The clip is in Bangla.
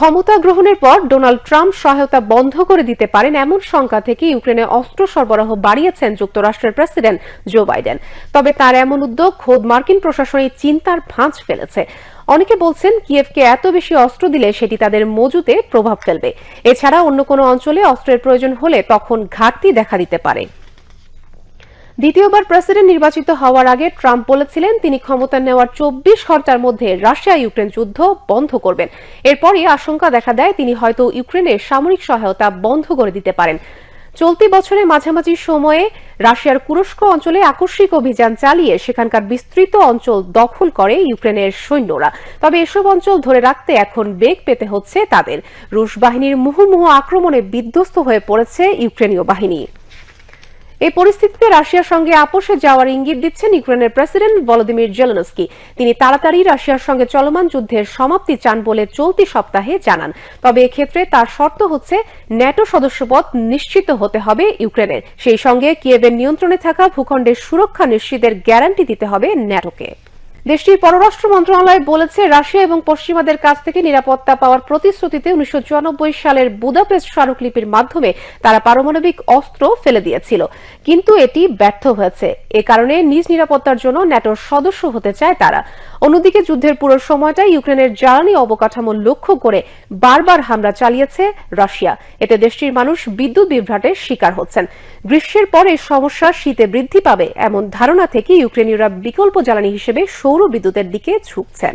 ক্ষমতা গ্রহণের পর ডোনাল্ড ট্রাম্প সহায়তা বন্ধ করে দিতে পারেন এমন শঙ্কা থেকে ইউক্রেনে অস্ত্র সরবরাহ বাড়িয়েছেন যুক্তরাষ্ট্রের প্রেসিডেন্ট জো বাইডেন। তবে তার এমন উদ্যোগ খোদ মার্কিন প্রশাসনের চিন্তার ভাঁজ ফেলেছে। অনেকে বলছেন কিয়েভকে এত বেশি অস্ত্র দিলে সেটি তাদের মজুতে প্রভাব ফেলবে। এছাড়া অন্য কোনো অঞ্চলে অস্ত্রের প্রয়োজন হলে তখন ঘাটতি দেখা দিতে পারে। দ্বিতীয়বার প্রেসিডেন্ট নির্বাচিত হওয়ার আগে ট্রাম্প বলেছিলেন তিনি ক্ষমতা নেওয়ার 24 ঘন্টার মধ্যে রাশিয়া ইউক্রেন যুদ্ধ বন্ধ করবেন। এরপরই আশঙ্কা দেখা দেয় তিনি হয়তো ইউক্রেনের সামরিক সহায়তা বন্ধ করে দিতে পারেন। চলতি বছরের মাঝামাঝি সময়ে রাশিয়ার কুরস্ক অঞ্চলে আকস্মিক অভিযান চালিয়ে সেখানকার বিস্তৃত অঞ্চল দখল করে ইউক্রেনের সৈন্যরা। তবে এসব অঞ্চল ধরে রাখতে এখন বেগ পেতে হচ্ছে তাদের। রুশ বাহিনীর মুহুর্মুহু আক্রমণে বিধ্বস্ত হয়ে পড়েছে ইউক্রেনীয় বাহিনী। এই পরিস্থিতিতে রাশিয়ার সঙ্গে আপোষে যাওয়ার ইঙ্গিত দিচ্ছেন ইউক্রেনের প্রেসিডেন্ট ভলোদিমির জেলেনস্কি। তিনি তাড়াতাড়ি রাশিয়ার সঙ্গে চলমান যুদ্ধের সমাপ্তি চান বলে চলতি সপ্তাহে জানান। তবে এক্ষেত্রে তার শর্ত হচ্ছে ন্যাটো সদস্যপদ নিশ্চিত হতে হবে ইউক্রেনের। সেই সঙ্গে কিয়েভের নিয়ন্ত্রণে থাকা ভূখণ্ডের সুরক্ষা নিশ্চিতের গ্যারান্টি দিতে হবে ন্যাটোকে। দেশটির পররাষ্ট্র মন্ত্রণালয় বলেছে রাশিয়া এবং পশ্চিমাদের কাছ থেকে নিরাপত্তা পাওয়ার প্রতিশ্রুতিতে 1994 সালের বুদাপেস্ট স্মারকলিপির মাধ্যমে তারা পারমাণবিক অস্ত্র ফেলে দিয়েছিল, কিন্তু এটি ব্যর্থ হয়েছে। এ কারণে নিজ নিরাপত্তার জন্য ন্যাটোর সদস্য হতে চায় তারা। অন্যদিকে যুদ্ধের পুরো সময়টা ইউক্রেনের জ্বালানি অবকাঠামো লক্ষ্য করে বারবার হামলা চালিয়েছে রাশিয়া। এতে দেশটির মানুষ বিদ্যুৎ বিভ্রাটের শিকার হচ্ছেন। গ্রীষ্মের পরে সমস্যা শীতে বৃদ্ধি পাবে এমন ধারণা থেকে ইউক্রেনীয়রা বিকল্প জ্বালানি হিসেবে সৌর বিদ্যুতের দিকে ঝুঁকছেন।